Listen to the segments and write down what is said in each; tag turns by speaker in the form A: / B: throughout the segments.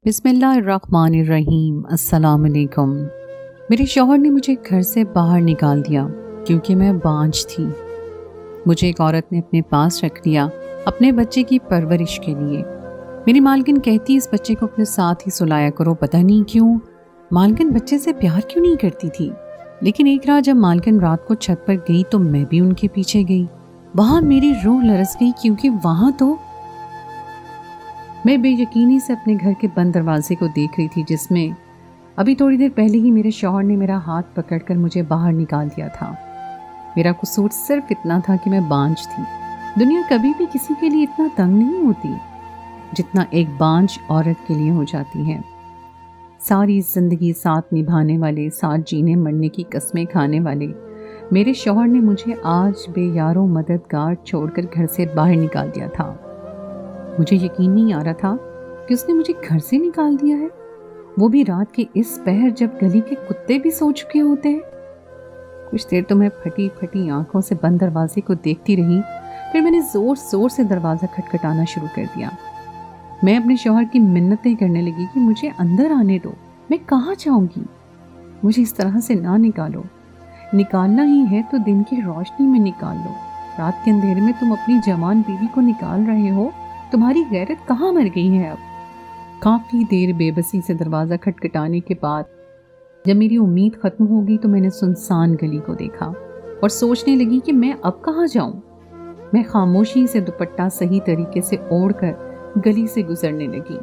A: बिस्मिल्लाहिर्रहमानिर्रहीम। अस्सलाम वालेकुम। मेरे शौहर ने मुझे घर से बाहर निकाल दिया क्योंकि मैं बांझ थी। मुझे एक औरत ने अपने पास रख लिया अपने बच्चे की परवरिश के लिए। मेरी मालकिन कहती इस बच्चे को अपने साथ ही सुलाया करो। पता नहीं क्यों मालकिन बच्चे से प्यार क्यों नहीं करती थी। लेकिन एक रात जब मालकिन रात को छत पर गई तो मैं भी उनके पीछे गई। वहाँ मेरी रूह लरस गई क्योंकि वहाँ तो मैं बेयकीनी से अपने घर के बंद दरवाजे को देख रही थी, जिसमें अभी थोड़ी देर पहले ही मेरे शौहर ने मेरा हाथ पकड़कर मुझे बाहर निकाल दिया था। मेरा कसूर सिर्फ इतना था कि मैं बांझ थी। दुनिया कभी भी किसी के लिए इतना तंग नहीं होती जितना एक बांझ औरत के लिए हो जाती है। सारी जिंदगी साथ निभाने वाले, साथ जीने मरने की कस्में खाने वाले मेरे शौहर ने मुझे आज बेयारो मददगार छोड़कर घर से बाहर निकाल दिया था। मुझे यकीन नहीं आ रहा था कि उसने मुझे घर से निकाल दिया है, वो भी रात के इस पहर जब गली के कुत्ते भी सो चुके होते हैं। कुछ देर तो मैं फटी फटी आंखों से बंद दरवाजे को देखती रही। फिर मैंने जोर जोर से दरवाज़ा खटखटाना शुरू कर दिया। मैं अपने शौहर की मिन्नतें करने लगी कि मुझे अंदर आने दो, मैं कहाँ जाऊंगी, मुझे इस तरह से ना निकालो। निकालना ही है तो दिन की रोशनी में निकाल लो। रात के अंधेरे में तुम अपनी जवान बीवी को निकाल रहे हो, तुम्हारी गैरत कहाँ मर गई है अब। काफ़ी देर बेबसी से दरवाज़ा खटखटाने के बाद जब मेरी उम्मीद ख़त्म हो गई तो मैंने सुनसान गली को देखा और सोचने लगी कि मैं अब कहाँ जाऊँ। मैं खामोशी से दुपट्टा सही तरीके से ओढ़कर गली से गुजरने लगी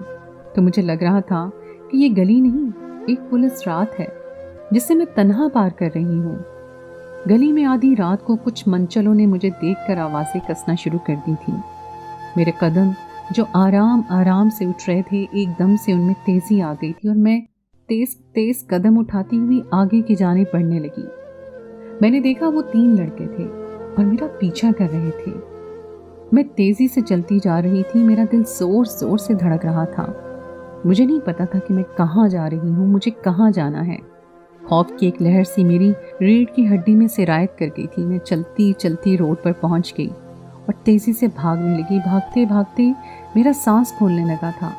A: तो मुझे लग रहा था कि ये गली नहीं, एक पुलिस रात है जिसे मैं तन्हा पार कर रही हूँ। गली में आधी रात को कुछ मनचलों ने मुझे देखकर आवाज़ें कसना शुरू कर दी थी। मेरे कदम जो आराम आराम से उठ रहे थे, एकदम से उनमें तेजी आ गई थी और मैं तेज तेज कदम उठाती हुई आगे की जाने बढ़ने लगी। मैंने देखा वो 3 लड़के थे और मेरा पीछा कर रहे थे। मैं तेजी से चलती जा रही थी, मेरा दिल जोर जोर से धड़क रहा था। मुझे नहीं पता था कि मैं कहाँ जा रही हूँ, मुझे कहाँ जाना है। खौफ की एक लहर सी मेरी रीढ़ की हड्डी में सिरायत कर गई थी। मैं चलती चलती रोड पर पहुँच गई और तेजी से भागने लगी। भागते भागते मेरा सांस फूलने लगा था,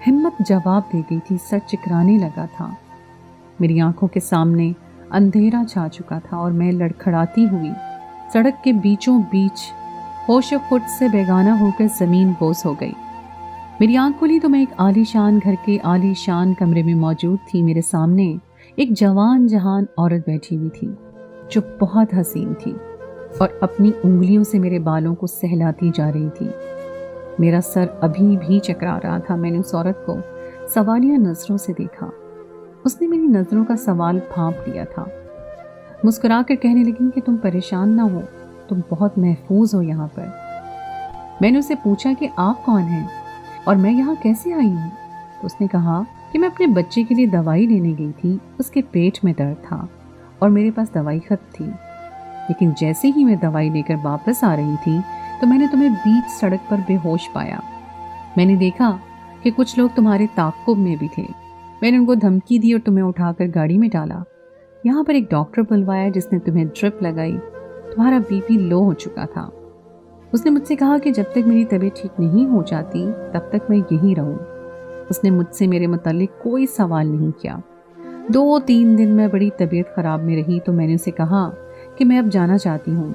A: हिम्मत जवाब दे गई थी, सर चकराने लगा था। मेरी आंखों के सामने अंधेरा छा चुका था और मैं लड़खड़ाती हुई सड़क के बीचों बीच होशो खुद से बेगाना होकर जमीन बोस हो गई। मेरी आंख खुली तो मैं एक आलीशान घर के आलीशान कमरे में मौजूद थी। मेरे सामने एक जवान जहान औरत बैठी हुई थी जो बहुत हसीन थी और अपनी उंगलियों से मेरे बालों को सहलाती जा रही थी। मेरा सर अभी भी चकरा रहा था। मैंने उस औरत को सवालिया नजरों से देखा। उसने मेरी नजरों का सवाल भांप लिया था। मुस्कुरा कर कहने लगी कि तुम परेशान ना हो, तुम बहुत महफूज हो यहाँ पर। मैंने उसे पूछा कि आप कौन हैं और मैं यहाँ कैसे आई हूँ। तो उसने कहा कि मैं अपने बच्चे के लिए दवाई लेने गई थी, उसके पेट में दर्द था और मेरे पास दवाई खत्म थी। लेकिन जैसे ही मैं दवाई लेकर वापस आ रही थी तो मैंने तुम्हें बीच सड़क पर बेहोश पाया। मैंने देखा कि कुछ लोग तुम्हारे ताक़ुब में भी थे। मैंने उनको धमकी दी और तुम्हें उठाकर गाड़ी में डाला। यहाँ पर एक डॉक्टर बुलवाया जिसने तुम्हें ड्रिप लगाई। तुम्हारा बीपी लो हो चुका था। उसने मुझसे कहा कि जब तक मेरी तबीयत ठीक नहीं हो जाती तब तक मैं यहीं रहूं। उसने मुझसे मेरे मुतालिक कोई सवाल नहीं किया। 2-3 दिन मैं बड़ी तबीयत ख़राब में रही तो मैंने उसे कहा कि मैं अब जाना चाहती हूँ,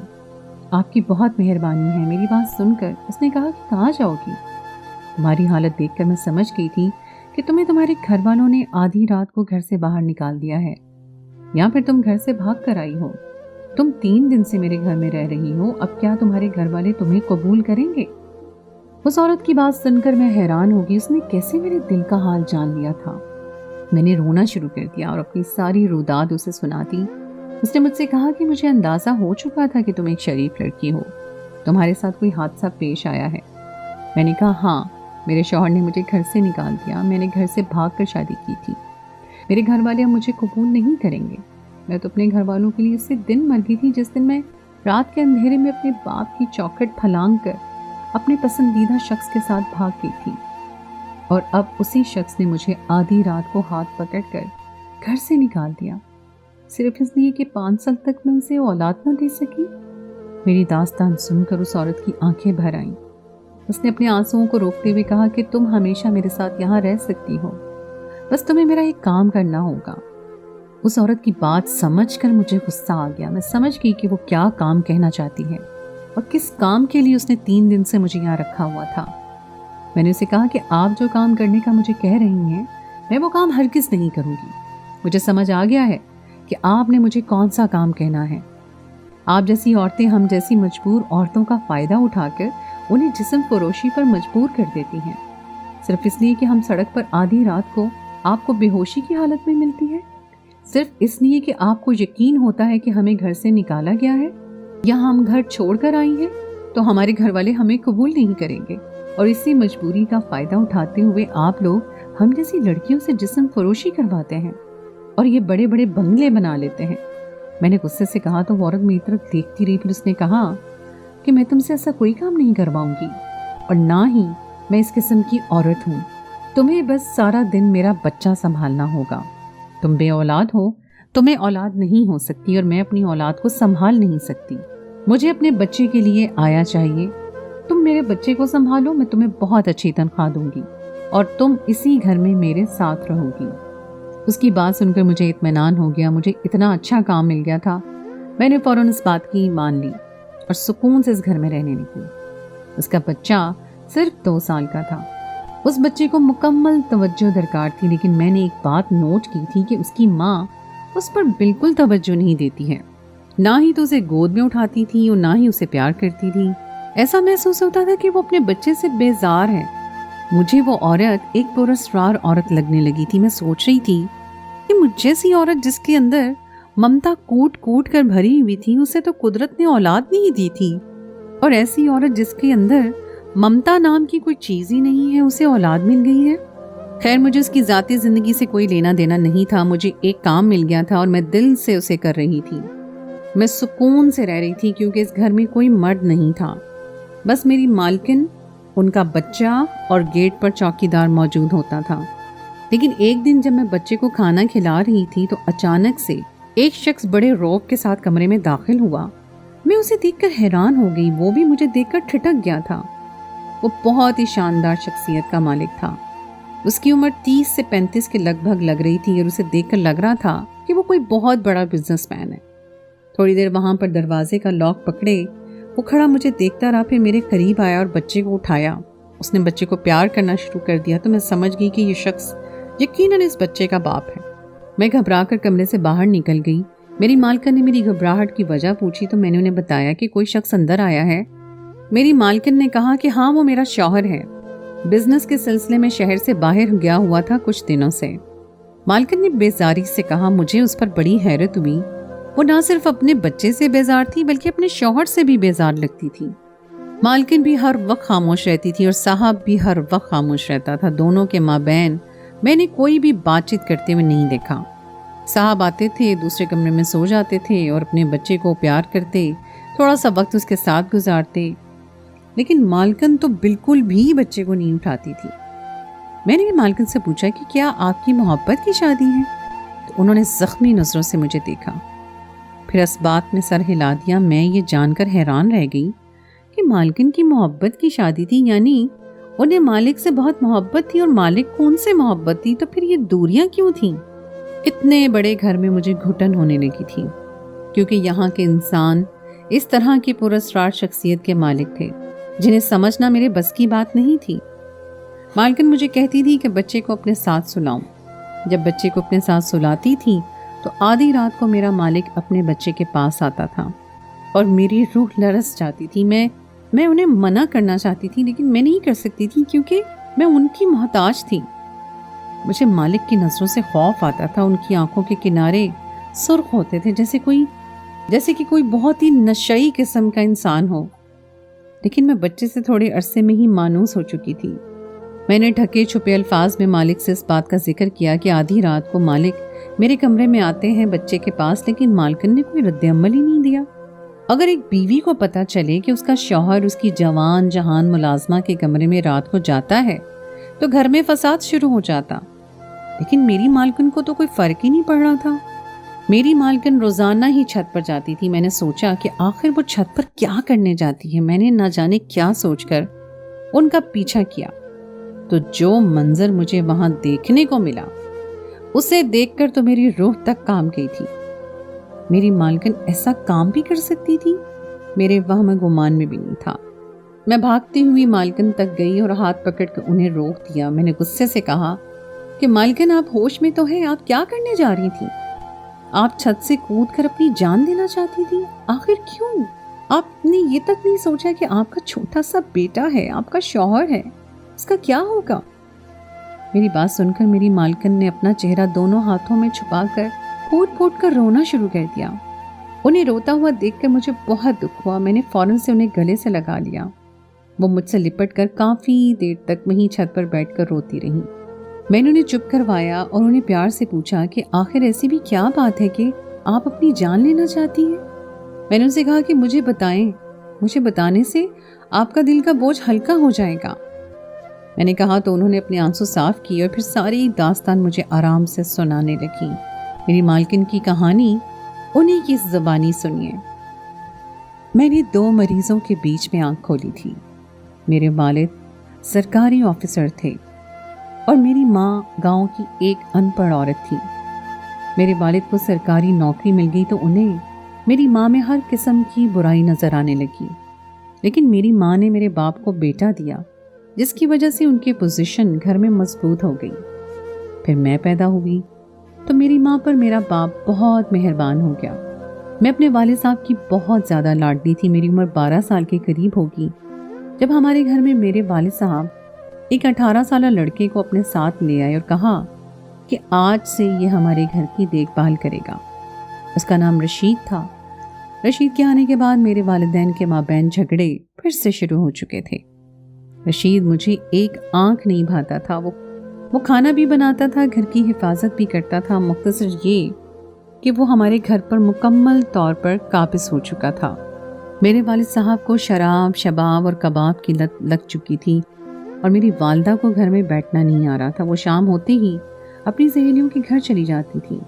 A: आपकी बहुत मेहरबानी है। मेरी बात सुनकर उसने कहा कि कहाँ जाओगी। तुम्हारी हालत देखकर मैं समझ गई थी कि तुम्हें तुम्हारे घर वालों ने आधी रात को घर से बाहर निकाल दिया है या फिर तुम घर से भाग कर आई हो। तुम 3 दिन से मेरे घर में रह रही हो, अब क्या तुम्हारे घर वाले तुम्हें कबूल करेंगे। उस औरत की बात सुनकर मैं हैरान हो गई। उसने कैसे मेरे दिल का हाल जान लिया था। मैंने रोना शुरू कर दिया और अपनी सारी रुदाद उसे सुना दी। उसने मुझसे कहा कि मुझे अंदाज़ा हो चुका था कि तुम एक शरीफ लड़की हो, तुम्हारे साथ कोई हादसा पेश आया है। मैंने कहा हाँ, मेरे शौहर ने मुझे घर से निकाल दिया। मैंने घर से भागकर शादी की थी। मेरे घर वाले अब मुझे कबूल नहीं करेंगे। मैं तो अपने घर वालों के लिए उसी दिन मर गई थी जिस दिन मैं रात के अंधेरे में अपने बाप की चौखट फलांग कर अपने पसंदीदा शख्स के साथ भाग गई थी और अब उसी शख्स ने मुझे आधी रात को हाथ पकड़कर घर से निकाल दिया, सिर्फ इसलिए कि 5 साल तक मैं उसे औलाद न दे सकी। मेरी दास्तान सुनकर उस औरत की आंखें भर आईं। उसने अपने आंसुओं को रोकते हुए कहा कि तुम हमेशा मेरे साथ यहाँ रह सकती हो, बस तुम्हें मेरा एक काम करना होगा। उस औरत की बात समझकर मुझे गुस्सा आ गया। मैं समझ गई कि वो क्या काम कहना चाहती है और किस काम के लिए उसने 3 दिन से मुझे यहाँ रखा हुआ था। मैंने उसे कहा कि आप जो काम करने का मुझे कह रही हैं, मैं वो काम हरगिज़ नहीं करूँगी। मुझे समझ आ गया है कि आपने मुझे कौन सा काम कहना है। आप जैसी औरतें हम जैसी मजबूर औरतों का फ़ायदा उठाकर उन्हें जिस्म फरोशी पर मजबूर कर देती हैं, सिर्फ इसलिए कि हम सड़क पर आधी रात को आपको बेहोशी की हालत में मिलती है, सिर्फ इसलिए कि आपको यकीन होता है कि हमें घर से निकाला गया है या हम घर छोड़कर आई हैं तो हमारे घर वाले हमें कबूल नहीं करेंगे, और इसी मजबूरी का फ़ायदा उठाते हुए आप लोग हम जैसी लड़कियों से जिस्म फरोशी करवाते हैं और ये बड़े बड़े बंगले बना लेते हैं। मैंने गुस्से से कहा तो वो औरत मेरी तरफ देखती रही। फिर उसने कहा कि मैं तुमसे ऐसा कोई काम नहीं करवाऊंगी और ना ही मैं इस किस्म की औरत हूँ। तुम्हें बस सारा दिन मेरा बच्चा संभालना होगा। तुम बे औलाद हो, तुम्हें औलाद नहीं हो सकती और मैं अपनी औलाद को संभाल नहीं सकती। मुझे अपने बच्चे के लिए आया चाहिए। तुम मेरे बच्चे को संभालो, मैं तुम्हें बहुत अच्छी तनख्वाह दूंगी और तुम इसी घर में मेरे साथ रहोगी। उसकी बात सुनकर मुझे इत्मीनान हो गया। मुझे इतना अच्छा काम मिल गया था। मैंने फौरन इस बात की मान ली और सुकून से इस घर में रहने लगी। उसका बच्चा सिर्फ 2 साल का था। उस बच्चे को मुकम्मल तवज्जो दरकार थी, लेकिन मैंने एक बात नोट की थी कि उसकी माँ उस पर बिल्कुल तवज्जो नहीं देती है। ना ही तो उसे गोद में उठाती थी और ना ही उसे प्यार करती थी। ऐसा महसूस होता था कि वो अपने बच्चे से बेजार है। मुझे वो औरत एक पुरस्कार औरत लगने लगी थी। मैं सोच रही थी कि मुझ जैसी औरत जिसके अंदर ममता कूट कूट कर भरी हुई थी, उसे तो कुदरत ने औलाद नहीं दी थी, और ऐसी औरत जिसके अंदर ममता नाम की कोई चीज़ ही नहीं है, उसे औलाद मिल गई है। खैर, मुझे उसकी ज़ाती ज़िंदगी से कोई लेना देना नहीं था। मुझे एक काम मिल गया था और मैं दिल से उसे कर रही थी। मैं सुकून से रह रही थी क्योंकि इस घर में कोई मर्द नहीं था, बस मेरी मालकिन, उनका बच्चा और गेट पर चौकीदार मौजूद होता था। लेकिन एक दिन जब मैं बच्चे को खाना खिला रही थी तो अचानक से एक शख्स बड़े रौब के साथ कमरे में दाखिल हुआ। मैं उसे देखकर हैरान हो गई। वो भी मुझे देखकर ठिठक गया था। वो बहुत ही शानदार शख्सियत का मालिक था। उसकी उम्र 30 से 35 के लगभग लग रही थी और उसे देखकर लग रहा था कि वो कोई बहुत बड़ा बिजनेसमैन है। थोड़ी देर वहां पर दरवाजे का लॉक पकड़े वो खड़ा मुझे देखता रहा, फिर मेरे करीब आया और बच्चे को उठाया। उसने बच्चे को प्यार करना शुरू कर दिया तो मैं समझ गई कि ये शख्स यकीनन इस बच्चे का बाप है। मैं घबरा कर कमरे से बाहर निकल गई। मेरी मालकिन ने मेरी घबराहट की वजह पूछी तो मैंने उन्हें बताया कि कोई शख्स अंदर आया है। मेरी मालकिन ने कहा कि हाँ, वो मेरा शौहर है, बिजनेस के सिलसिले में शहर से बाहर गया हुआ था कुछ दिनों से। मालकिन ने बेजारी से कहा। मुझे उस पर बड़ी हैरत हुई। वो ना सिर्फ अपने बच्चे से बेजार थी बल्कि अपने शौहर से भी बेजार लगती थी। मालकिन भी हर वक्त खामोश रहती थी और साहब भी हर वक्त खामोश रहता था। दोनों के माबैन मैंने कोई भी बातचीत करते हुए नहीं देखा। साहब आते थे, दूसरे कमरे में सो जाते थे और अपने बच्चे को प्यार करते, थोड़ा सा वक्त उसके साथ गुजारते, लेकिन मालकिन तो बिल्कुल भी बच्चे को नहीं उठाती थी। मैंने मालकिन से पूछा कि क्या आपकी मोहब्बत की शादी है? तो उन्होंने जख्मी नजरों से मुझे देखा, फिर इस बात में सर हिला दिया। मैं ये जानकर हैरान रह गई कि मालकिन की मोहब्बत की शादी थी, यानी उन्हें मालिक से बहुत मोहब्बत थी। और मालिक को उनसे मोहब्बत थी, तो फिर ये दूरियां क्यों थीं? इतने बड़े घर में मुझे घुटन होने लगी थी क्योंकि यहाँ के इंसान इस तरह की पुरस्कार शख्सियत के मालिक थे जिन्हें समझना मेरे बस की बात नहीं थी। मालकिन मुझे कहती थी कि बच्चे को अपने साथ सुलाऊं। जब बच्चे को अपने साथ सुलाती थी तो आधी रात को मेरा मालिक अपने बच्चे के पास आता था और मेरी रूह लरस जाती थी। मैं उन्हें मना करना चाहती थी लेकिन मैं नहीं कर सकती थी क्योंकि मैं उनकी मोहताज थी। मुझे मालिक की नज़रों से खौफ आता था। उनकी आंखों के किनारे सुर्ख होते थे जैसे कि कोई बहुत ही नशई किस्म का इंसान हो। लेकिन मैं बच्चे से थोड़े अरसे में ही मानूस हो चुकी थी। मैंने ढके छुपे अल्फाज में मालिक से इस बात का जिक्र किया कि आधी रात को मालिक मेरे कमरे में आते हैं बच्चे के पास, लेकिन मालकिन ने कोई रद्द-ए-अमल ही नहीं दिया। अगर एक बीवी को पता चले कि उसका शौहर उसकी जवान जहान मुलाजमा के कमरे में रात को जाता है तो घर में फसाद शुरू हो जाता, लेकिन मेरी मालकिन को तो कोई फर्क ही नहीं पड़ रहा था। मेरी मालकिन रोजाना ही छत पर जाती थी। मैंने सोचा कि आखिर वो छत पर क्या करने जाती है। मैंने ना जाने क्या सोचकर ان کا پیچھا کیا تو جو منظر مجھے وہاں دیکھنے کو ملا اسے دیکھ کر تو میری روح تک کام گئی تھی۔ میری مالکن ایسا کام بھی کر سکتی تھی، میرے وہم گمان میں بھی نہیں تھا۔ میں بھاگتی ہوئی مالکن تک گئی اور ہاتھ پکڑ کر انہیں روک دیا۔ میں نے غصے سے کہا کہ مالکن آپ ہوش میں تو ہیں، آپ کیا کرنے جا رہی تھی؟ آپ چھت سے کود کر اپنی جان دینا چاہتی تھی، آخر کیوں؟ آپ نے یہ تک نہیں سوچا کہ آپ کا چھوٹا سا بیٹا ہے، آپ کا شوہر ہے، اس کا کیا ہوگا؟ میری بات سن کر میری مالکن نے اپنا چہرہ دونوں ہاتھوں میں چھپا کر پھوٹ پھوٹ کر رونا شروع کر دیا۔ انہیں روتا ہوا دیکھ کر مجھے بہت دکھ ہوا۔ میں نے فوراً سے انہیں گلے سے لگا لیا۔ وہ مجھ سے لپٹ کر کافی دیر تک وہیں چھت پر بیٹھ کر روتی رہی۔ میں نے انہیں چپ کروایا اور انہیں پیار سے پوچھا کہ آخر ایسی بھی کیا بات ہے کہ آپ اپنی جان لینا چاہتی ہیں؟ میں نے ان سے کہا کہ مجھے بتائیں، مجھے بتانے سے آپ کا دل کا بوجھ ہلکا ہو جائے گا۔ میں نے کہا تو انہوں نے اپنے آنسو صاف کیے اور پھر ساری داستان مجھے آرام سے سنانے لگی۔ میری مالکن کی کہانی انہی کی زبانی سنیے۔ میں نے 2 مریضوں کے بیچ میں آنکھ کھولی تھی۔ میرے والد سرکاری آفیسر تھے اور میری ماں گاؤں کی ایک ان پڑھ عورت تھی۔ میرے والد کو سرکاری نوکری مل گئی تو انہیں میری ماں میں ہر قسم کی برائی نظر آنے لگی، لیکن میری ماں نے میرے باپ کو بیٹا دیا جس کی وجہ سے ان کی پوزیشن گھر میں مضبوط ہو گئی۔ پھر میں پیدا ہوئی تو میری ماں پر میرا باپ بہت مہربان ہو گیا۔ میں اپنے والد صاحب کی بہت زیادہ لاڈلی تھی۔ میری عمر 12 سال کے قریب ہوگی جب ہمارے گھر میں میرے والد صاحب ایک 18 سالہ لڑکے کو اپنے ساتھ لے آئے اور کہا کہ آج سے یہ ہمارے گھر کی دیکھ بھال کرے گا۔ اس کا نام رشید تھا۔ رشید کے آنے کے بعد میرے والدین کے مابین جھگڑے پھر سے شروع ہو چکے تھے۔ رشید مجھے ایک آنکھ نہیں بھاتا تھا۔ وہ کھانا بھی بناتا تھا، گھر کی حفاظت بھی کرتا تھا، مختصر یہ کہ وہ ہمارے گھر پر مکمل طور پر قابض ہو چکا تھا۔ میرے والد صاحب کو شراب، شباب اور کباب کی لت لگ چکی تھی اور میری والدہ کو گھر میں بیٹھنا نہیں آ رہا تھا۔ وہ شام ہوتے ہی اپنی سہیلیوں کے گھر چلی جاتی تھی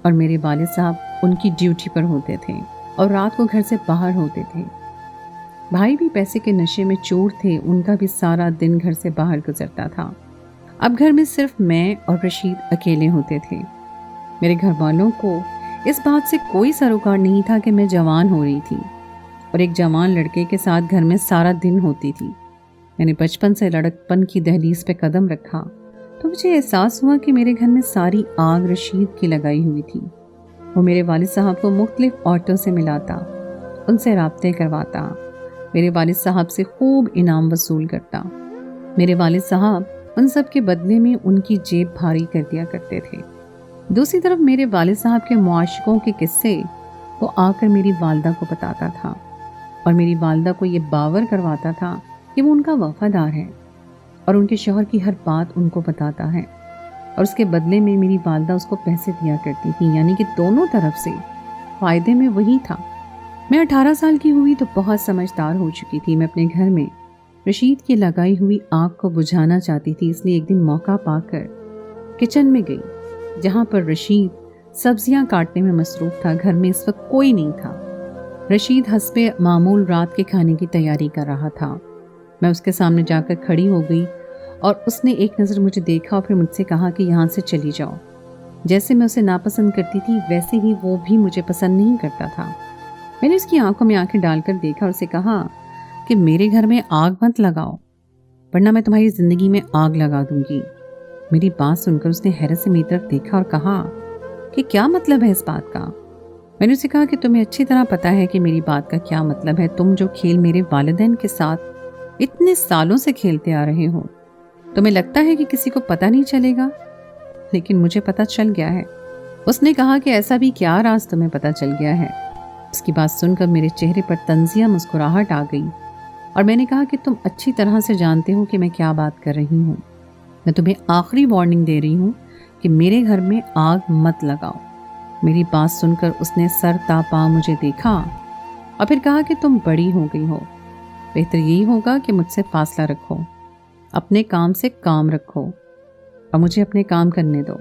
A: اور میرے والد صاحب ان کی ڈیوٹی پر ہوتے تھے اور رات کو گھر سے باہر ہوتے تھے۔ بھائی بھی پیسے کے نشے میں چور تھے، ان کا بھی سارا دن گھر سے باہر گزرتا تھا۔ اب گھر میں صرف میں اور رشید اکیلے ہوتے تھے۔ میرے گھر والوں کو اس بات سے کوئی سروکار نہیں تھا کہ میں جوان ہو رہی تھی اور ایک جوان لڑکے کے ساتھ گھر میں سارا دن ہوتی تھی۔ میں نے بچپن سے لڑکپن کی دہلیز پہ قدم رکھا تو مجھے احساس ہوا کہ میرے گھر میں ساری آگ رشید کی لگائی ہوئی تھی۔ وہ میرے والد صاحب کو مختلف عورتوں سے ملاتا، ان سے رابطے کرواتا، میرے والد صاحب سے خوب انعام وصول کرتا۔ میرے والد صاحب ان سب کے بدلے میں ان کی جیب بھاری کر دیا کرتے تھے۔ دوسری طرف میرے والد صاحب کے معاشقوں کے قصے وہ آ کر میری والدہ کو بتاتا تھا اور میری والدہ کو یہ باور کرواتا تھا کہ وہ ان کا وفادار ہے اور ان کے شوہر کی ہر بات ان کو بتاتا ہے، اور اس کے بدلے میں میری والدہ اس کو پیسے دیا کرتی تھی، یعنی کہ دونوں طرف سے فائدے میں وہی تھا۔ میں 18 سال کی ہوئی تو بہت سمجھدار ہو چکی تھی۔ میں اپنے گھر میں رشید کی لگائی ہوئی آگ کو بجھانا چاہتی تھی، اس لیے ایک دن موقع پا کر کچن میں گئی جہاں پر رشید سبزیاں کاٹنے میں مصروف تھا۔ گھر میں اس وقت کوئی نہیں تھا۔ رشید حسب معمول رات کے کھانے کی تیاری کر رہا تھا۔ میں اس کے سامنے جا کر کھڑی ہو گئی اور اس نے ایک نظر مجھے دیکھا اور پھر مجھ سے کہا کہ یہاں سے چلی جاؤ۔ جیسے میں اسے ناپسند کرتی تھی ویسے ہی وہ بھی مجھے پسند نہیں کرتا تھا۔ میں نے اس کی آنکھوں میں آنکھیں ڈال کر دیکھا اور اسے کہا کہ میرے گھر میں آگ مت لگاؤ ورنہ میں تمہاری زندگی میں آگ لگا دوں گی۔ میری بات سن کر اس نے حیرت سے میری طرف دیکھا اور کہا کہ کیا مطلب ہے اس بات کا؟ میں نے اسے کہا کہ تمہیں اچھی طرح پتا ہے کہ میری بات کا کیا مطلب ہے۔ تم جو کھیل میرے والدین کے ساتھ اتنے سالوں سے کھیلتے آ رہے ہو، تمہیں لگتا ہے کہ کسی کو پتہ نہیں چلے گا، لیکن مجھے پتہ چل گیا ہے۔ اس نے کہا کہ ایسا بھی کیا راز تمہیں پتہ چل گیا ہے؟ اس کی بات سن کر میرے چہرے پر طنزیہ مسکراہٹ آ گئی اور میں نے کہا کہ تم اچھی طرح سے جانتے ہو کہ میں کیا بات کر رہی ہوں۔ میں تمہیں آخری وارننگ دے رہی ہوں کہ میرے گھر میں آگ مت لگاؤ۔ میری بات سن کر اس نے سر تا پا مجھے دیکھا اور پھر کہا کہ تم بڑی ہو گئی ہو، بہتر یہی ہوگا کہ مجھ سے فاصلہ رکھو، اپنے کام سے کام رکھو اور مجھے اپنے کام کرنے دو۔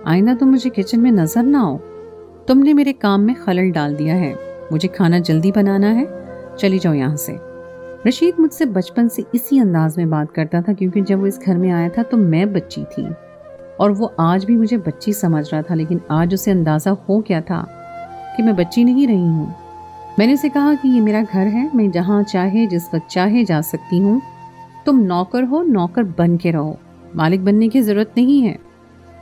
A: آئندہ تم مجھے کچن میں نظر نہ آؤ۔ تم نے میرے کام میں خلل ڈال دیا ہے۔ مجھے کھانا جلدی بنانا ہے، چلی جاؤ یہاں سے۔ रशीद मुझसे बचपन से इसी अंदाज में बात करता था, क्योंकि जब वो इस घर में आया था तो मैं बच्ची थी और वो आज भी मुझे बच्ची समझ रहा था। लेकिन आज उसे अंदाज़ा हो गया था कि मैं बच्ची नहीं रही हूँ। मैंने उसे कहा कि ये मेरा घर है, मैं जहाँ चाहे जिस वक्त चाहे जा सकती हूँ। तुम नौकर हो, नौकर बन के रहो, मालिक बनने की ज़रूरत नहीं है।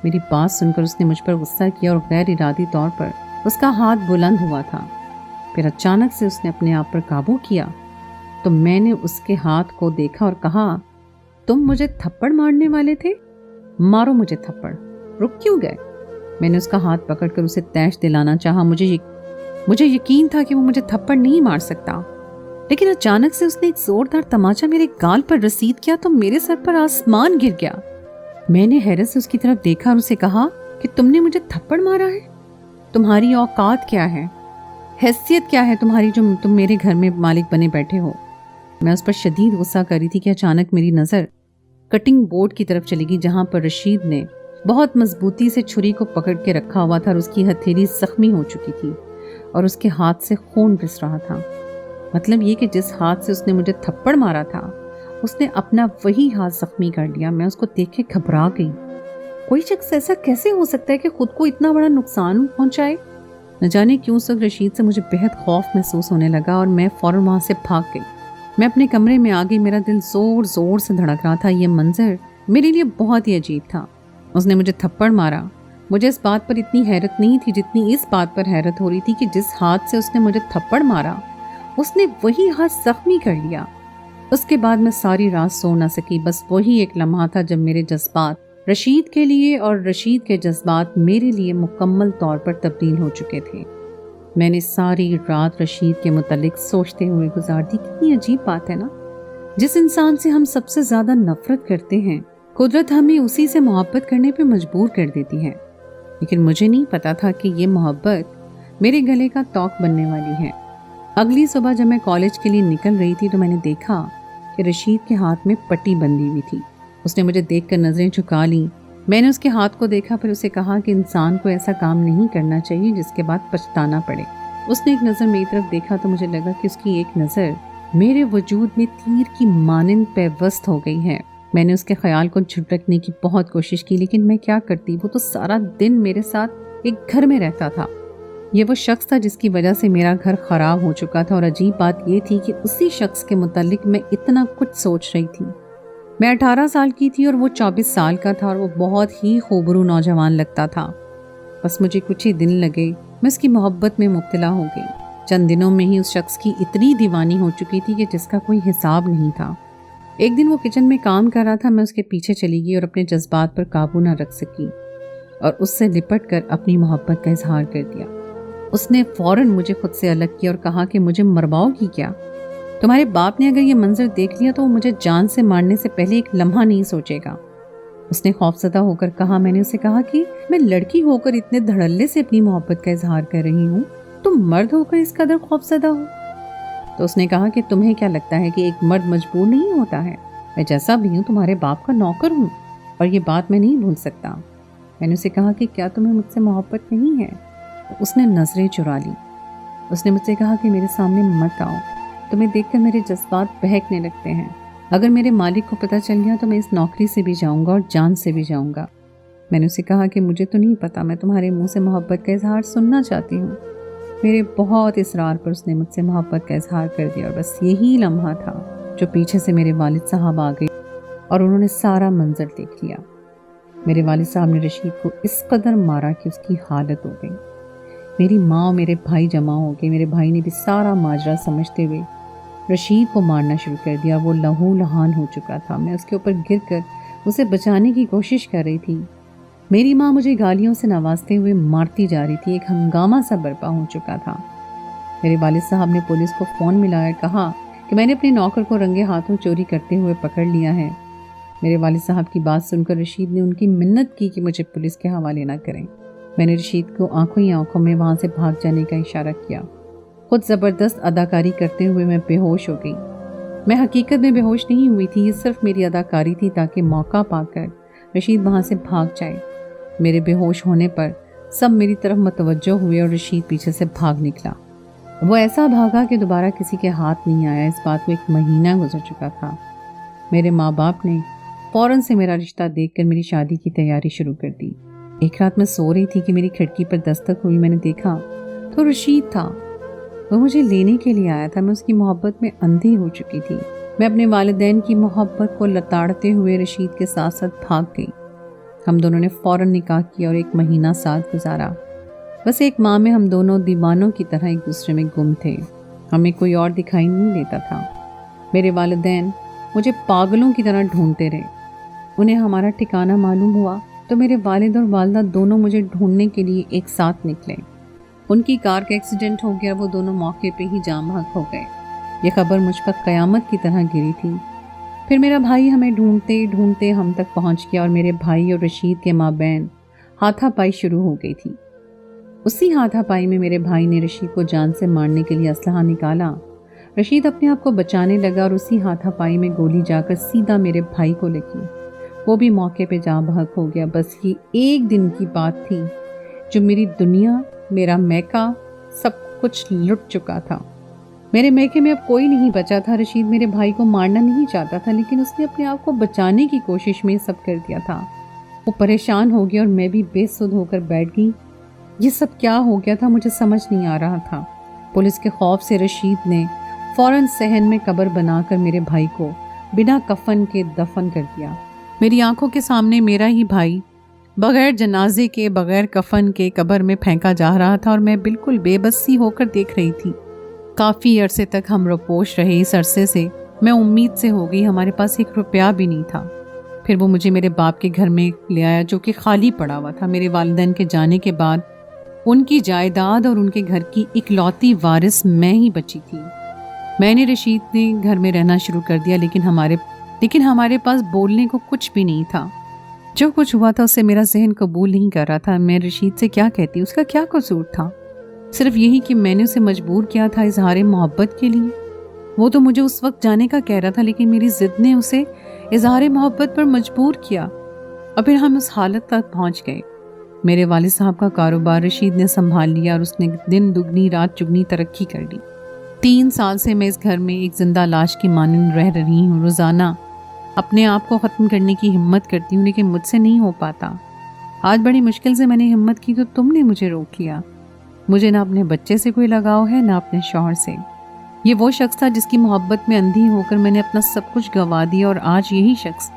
A: मेरी बात सुनकर उसने मुझ पर गुस्सा किया और गैर इरादी तौर पर उसका हाथ बुलंद हुआ था। फिर अचानक से उसने अपने आप पर काबू किया तो मैंने उसके हाथ को देखा और कहा, तुम मुझे थप्पड़ मारने वाले थे, मारो मुझे थप्पड़, रुक क्यों गए? मैंने उसका हाथ पकड़कर उसे तैश दिलाना चाहा। मुझे यकीन था कि वो मुझे थप्पड़ नहीं मार सकता, लेकिन अचानक से उसने एक जोरदार तमाचा मेरे गाल पर रसीद किया तो मेरे सर पर आसमान गिर गया। मैंने हैरत से उसकी तरफ देखा और उसे कहा कि तुमने मुझे थप्पड़ मारा है? तुम्हारी औकात क्या है, हैसियत क्या है तुम्हारी, जो तुम मेरे घर में मालिक बने बैठे हो? मैं उस पर शदीद गुस्सा कर रही थी कि अचानक मेरी नज़र कटिंग बोर्ड की तरफ चली गई, जहां पर रशीद ने बहुत मजबूती से छुरी को पकड़ के रखा हुआ था और उसकी हथेली जख्मी हो चुकी थी और उसके हाथ से खून रिस रहा था। मतलब ये कि जिस हाथ से उसने मुझे थप्पड़ मारा था उसने अपना वही हाथ जख्मी कर लिया। मैं उसको देख के घबरा गई। कोई शख्स ऐसा कैसे हो सकता है कि खुद को इतना बड़ा नुकसान पहुंचाए? न जाने क्यों उस वक्त रशीद से मुझे बेहद खौफ महसूस होने लगा और मैं फौरन वहां से भाग गई। मैं अपने कमरे में आ गई। मेरा दिल जोर जोर से धड़क रहा था। यह मंजर मेरे लिए बहुत ही अजीब था। उसने मुझे थप्पड़ मारा। मुझे इस बात पर इतनी हैरत नहीं थी जितनी इस बात पर हैरत हो रही थी कि जिस हाथ से उसने मुझे थप्पड़ मारा उसने वही हाथ जख्मी कर लिया। उसके बाद मैं सारी रात सो न सकी। बस वही एक लम्हा था जब मेरे जज्बात रशीद के लिए और रशीद के जज्बात मेरे लिए मुकम्मल तौर पर तब्दील हो चुके थे। मैंने सारी रात रशीद के मुतालिक सोचते हुए गुजार दी। कितनी अजीब बात है ना, जिस इंसान से हम सबसे ज़्यादा नफरत करते हैं कुदरत हमें उसी से मोहब्बत करने पे मजबूर कर देती है। लेकिन मुझे नहीं पता था कि ये मोहब्बत मेरे गले का तौक बनने वाली है। अगली सुबह जब मैं कॉलेज के लिए निकल रही थी तो मैंने देखा कि रशीद के हाथ में पट्टी बंधी हुई थी। उसने मुझे देखकर नज़रें झुका ली। मैंने उसके हाथ को देखा, फिर उसे कहा कि इंसान को ऐसा काम नहीं करना चाहिए जिसके बाद पछताना पड़े। उसने एक नज़र मेरी तरफ देखा तो मुझे लगा कि उसकी एक नज़र मेरे वजूद में तीर की मानंद पेवस्त हो गई है। मैंने उसके ख्याल को झुटकने की बहुत कोशिश की, लेकिन मैं क्या करती, वो तो सारा दिन मेरे साथ एक घर में रहता था। ये वो शख्स था जिसकी वजह से मेरा घर खराब हो चुका था। और अजीब बात ये थी कि उसी शख्स के मुतालिक मैं इतना कुछ सोच रही थी। मैं 18 साल की थी और वो 24 साल का था और वो बहुत ही खूबरू नौजवान लगता था। बस मुझे कुछ ही दिन लगे, मैं उसकी मोहब्बत में मुब्तला हो गई। चंद दिनों में ही उस शख्स की इतनी दीवानी हो चुकी थी कि जिसका कोई हिसाब नहीं था। एक दिन वो किचन में काम कर रहा था, मैं उसके पीछे चली गई और अपने जज्बात पर काबू न रख सकी और उससे लिपट कर अपनी मोहब्बत का इजहार कर दिया। उसने फौरन मुझे खुद से अलग किया और कहा कि मुझे मरवाओगी क्या? तुम्हारे बाप ने अगर ये मंजर देख लिया तो वो मुझे जान से मारने से पहले एक लम्हा नहीं सोचेगा। उसने खौफजदा होकर कहा। मैंने उसे कहा कि मैं लड़की होकर इतने धड़ल्ले से अपनी मोहब्बत का इजहार कर रही हूँ, तुम मर्द होकर इस कदर खौफजदा हो। तो उसने कहा कि तुम्हें क्या लगता है कि एक मर्द मजबूर नहीं होता है? मैं जैसा भी हूँ तुम्हारे बाप का नौकर हूँ और ये बात मैं नहीं भूल सकता। मैंने उसे कहा कि क्या तुम्हें मुझसे मोहब्बत नहीं है? तो उसने नजरें चुरा ली। उसने मुझसे कहा कि मेरे सामने मत आओ, तुम्हें देखकर मेरे जज्बात बहकने लगते हैं। अगर मेरे मालिक को पता चल गया तो मैं इस नौकरी से भी जाऊंगा और जान से भी जाऊंगा। मैंने उसे कहा कि मुझे तो नहीं पता, मैं तुम्हारे मुंह से मोहब्बत का इजहार सुनना चाहती हूँ। मेरे बहुत इसरार पर उसने मुझसे मोहब्बत का इजहार कर दिया और बस यही लम्हा था जो पीछे से मेरे वालिद साहब आ गए और उन्होंने सारा मंजर देख लिया। मेरे वालिद साहब ने रशीद को इस कदर मारा कि उसकी हालत हो गई। मेरी माँ और मेरे भाई जमा हो गए। मेरे भाई ने भी सारा माजरा समझते हुए रशीद को मारना शुरू कर दिया। वो लहू लहान हो चुका था। मैं उसके ऊपर गिरकर उसे बचाने की कोशिश कर रही थी। मेरी माँ मुझे गालियों से नवाजते हुए मारती जा रही थी। एक हंगामा सा बर्पा हो चुका था। मेरे वालिद साहब ने पुलिस को फ़ोन मिलाकर कहा कि मैंने अपने नौकर को रंगे हाथों चोरी करते हुए पकड़ लिया है। मेरे वालिद साहब की बात सुनकर रशीद ने उनकी मिन्नत की कि मुझे पुलिस के हवाले ना करें। मैंने रशीद को आंखों ही आंखों में वहाँ से भाग जाने का इशारा किया। खुद ज़बरदस्त अदाकारी करते हुए मैं बेहोश हो गई। मैं हकीकत में बेहोश नहीं हुई थी, ये सिर्फ मेरी अदाकारी थी ताकि मौका पाकर रशीद वहाँ से भाग जाए। मेरे बेहोश होने पर सब मेरी तरफ मतवज्जो हुए और रशीद पीछे से भाग निकला। وہ ایسا بھاگا کہ دوبارہ کسی کے ہاتھ نہیں آیا۔ اس بات کو 1 مہینہ گزر چکا تھا۔ میرے ماں باپ نے فوراً سے میرا رشتہ دیکھ کر میری شادی کی تیاری شروع کر دی۔ ایک رات میں سو رہی تھی کہ میری کھڑکی پر دستک ہوئی۔ میں نے دیکھا تو رشید تھا۔ وہ مجھے لینے کے لیے آیا تھا۔ میں اس کی محبت میں اندھی ہو چکی تھی۔ میں اپنے والدین کی محبت کو لتاڑتے ہوئے رشید کے ساتھ ساتھ بھاگ گئی۔ ہم دونوں نے فوراً نکاح کیا اور 1 مہینہ ساتھ گزارا۔ بس 1 ماہ میں ہم دونوں دیوانوں کی طرح ایک دوسرے میں گم تھے۔ ہمیں کوئی اور دکھائی نہیں دیتا تھا۔ میرے والدین مجھے پاگلوں کی طرح ڈھونڈتے رہے۔ انہیں ہمارا ٹھکانہ معلوم ہوا تو میرے والد اور والدہ دونوں مجھے ڈھونڈنے کے لیے ایک ساتھ نکلے۔ ان کی کار کا ایکسیڈنٹ ہو گیا، وہ دونوں موقع پہ ہی جاں بحق ہو گئے۔ یہ خبر مجھ پر قیامت کی طرح گری تھی۔ پھر میرا بھائی ہمیں ڈھونڈتے ڈھونڈتے ہم تک پہنچ گیا اور میرے بھائی اور رشید کے مابین ہاتھا پائی شروع ہو گئی تھی۔ اسی ہاتھا پائی میں میرے بھائی نے رشید کو جان سے مارنے کے لیے اسلحہ نکالا۔ رشید اپنے آپ کو بچانے لگا اور اسی ہاتھا پائی میں گولی جا کر سیدھا میرے بھائی کو لگی۔ وہ بھی موقع پہ جاں بحق ہو گیا۔ بس یہ 1 دن کی بات تھی جو میری دنیا، میرا میکہ، سب کچھ لٹ چکا تھا۔ میرے میکے میں اب کوئی نہیں بچا تھا۔ رشید میرے بھائی کو مارنا نہیں چاہتا تھا، لیکن اس نے اپنے آپ کو بچانے کی کوشش میں سب کر دیا تھا۔ وہ پریشان ہو گیا اور میں بھی بے سدھ ہو کر بیٹھ گئی۔ یہ سب کیا ہو گیا تھا مجھے سمجھ نہیں آ رہا تھا۔ پولیس کے خوف سے رشید نے فوراً صحن میں قبر بنا کر میرے بھائی کو بنا کفن کے دفن کر دیا۔ میری آنکھوں کے سامنے میرا ہی بھائی بغیر جنازے کے، بغیر کفن کے قبر میں پھینکا جا رہا تھا اور میں بالکل بے بسی ہو کر دیکھ رہی تھی۔ کافی عرصے تک ہم روپوش رہے۔ اس عرصے سے میں امید سے ہو گئی۔ ہمارے پاس 1 روپیہ بھی نہیں تھا۔ پھر وہ مجھے میرے باپ کے گھر میں لے آیا جو کہ خالی پڑا ہوا تھا۔ میرے والدین کے جانے کے بعد ان کی جائیداد اور ان کے گھر کی اکلوتی وارث میں ہی بچی تھی۔ میں نے رشید نے گھر میں رہنا شروع کر دیا، لیکن ہمارے پاس بولنے کو کچھ بھی نہیں تھا۔ جو کچھ ہوا تھا اسے میرا ذہن قبول نہیں کر رہا تھا۔ میں رشید سے کیا کہتی، اس کا کیا قصور تھا؟ صرف یہی کہ میں نے اسے مجبور کیا تھا اظہار محبت کے لیے۔ وہ تو مجھے اس وقت جانے کا کہہ رہا تھا، لیکن میری ضد نے اسے اظہار محبت پر مجبور کیا اور پھر ہم اس حالت تک پہنچ گئے۔ میرے والد صاحب کا کاروبار رشید نے سنبھال لیا اور اس نے دن دگنی رات چگنی ترقی کر لی۔ 3 سال سے میں اس گھر میں ایک زندہ لاش کی مانند رہ رہی ہوں۔ روزانہ اپنے آپ کو ختم کرنے کی ہمت کرتی ہوں، لیکن مجھ سے نہیں ہو پاتا۔ آج بڑی مشکل سے میں نے ہمت کی تو تم نے مجھے روک لیا۔ مجھے نہ اپنے بچے سے کوئی لگاؤ ہے، نہ اپنے شوہر سے۔ یہ وہ شخص تھا جس کی محبت میں اندھی ہو کر میں نے اپنا سب کچھ گنوا دیا، اور آج یہی شخص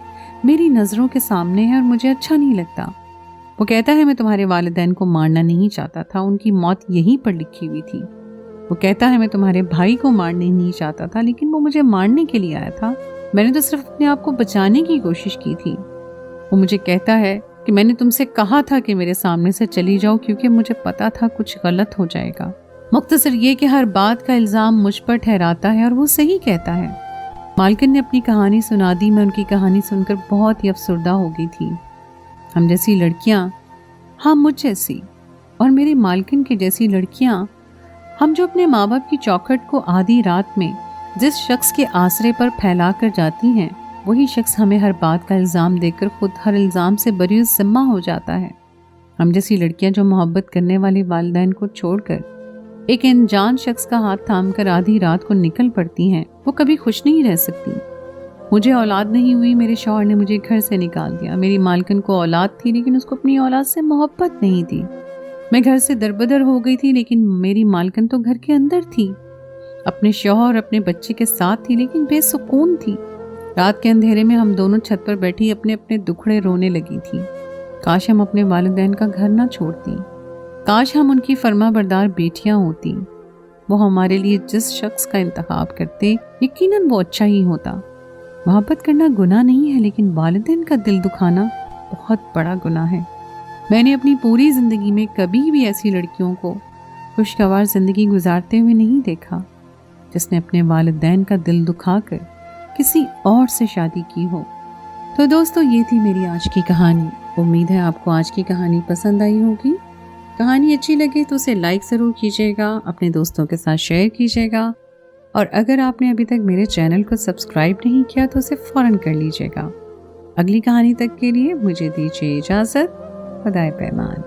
A: میری نظروں کے سامنے ہے اور مجھے اچھا نہیں لگتا۔ وہ کہتا ہے میں تمہارے والدین کو مارنا نہیں چاہتا تھا، ان کی موت یہیں پر لکھی ہوئی تھی۔ وہ کہتا ہے میں تمہارے بھائی کو مارنے نہیں چاہتا تھا، لیکن وہ مجھے مارنے کے لیے آیا تھا۔ میں نے تو صرف اپنے آپ کو بچانے کی کوشش کی تھی۔ وہ مجھے کہتا ہے کہ میں نے تم سے کہا تھا کہ میرے سامنے سے چلی جاؤ، کیونکہ مجھے پتا تھا کچھ غلط ہو جائے گا۔ مختصر یہ کہ ہر بات کا الزام مجھ پر ٹھہراتا ہے، اور وہ صحیح کہتا ہے۔ مالکن نے اپنی کہانی سنا دی۔ میں ان کی کہانی سن کر بہت ہی افسردہ ہو گئی تھی۔ ہم جیسی لڑکیاں، ہاں مجھ جیسی اور میرے مالکن کے جیسی لڑکیاں، ہم جو اپنے ماں باپ کی چوکھٹ کو آدھی رات میں جس شخص کے آسرے پر پھیلا کر جاتی ہیں، وہی شخص ہمیں ہر بات کا الزام دے کر خود ہر الزام سے بری ذمہ ہو جاتا ہے۔ ہم جیسی لڑکیاں جو محبت کرنے والے والدین کو چھوڑ کر ایک انجان شخص کا ہاتھ تھام کر آدھی رات کو نکل پڑتی ہیں، وہ کبھی خوش نہیں رہ سکتی۔ مجھے اولاد نہیں ہوئی، میرے شوہر نے مجھے گھر سے نکال دیا۔ میری مالکن کو اولاد تھی، لیکن اس کو اپنی اولاد سے محبت نہیں تھی۔ میں گھر سے دربدر ہو گئی تھی، لیکن میری مالکن تو گھر کے اندر تھی، اپنے شوہر اور اپنے بچے کے ساتھ تھی، لیکن بے سکون تھی۔ رات کے اندھیرے میں ہم دونوں چھت پر بیٹھی اپنے اپنے دکھڑے رونے لگی تھی۔ کاش ہم اپنے والدین کا گھر نہ چھوڑتی، کاش ہم ان کی فرما بردار بیٹیاں ہوتی۔ وہ ہمارے لیے جس شخص کا انتخاب کرتے، یقیناً وہ اچھا ہی ہوتا۔ محبت کرنا گناہ نہیں ہے، لیکن والدین کا دل دکھانا بہت بڑا گناہ ہے۔ میں نے اپنی پوری زندگی میں کبھی بھی ایسی لڑکیوں کو خوشگوار زندگی گزارتے ہوئے نہیں دیکھا جس نے اپنے والدین کا دل دکھا کر کسی اور سے شادی کی ہو۔ تو دوستو، یہ تھی میری آج کی کہانی۔ امید ہے آپ کو آج کی کہانی پسند آئی ہوگی۔ کہانی اچھی لگے تو اسے لائک ضرور کیجیے گا، اپنے دوستوں کے ساتھ شیئر کیجیے گا، اور اگر آپ نے ابھی تک میرے چینل کو سبسکرائب نہیں کیا تو اسے فوراً کر لیجیے گا۔ اگلی کہانی تک کے لیے مجھے دیجیے اجازت۔ خدائے پیمان۔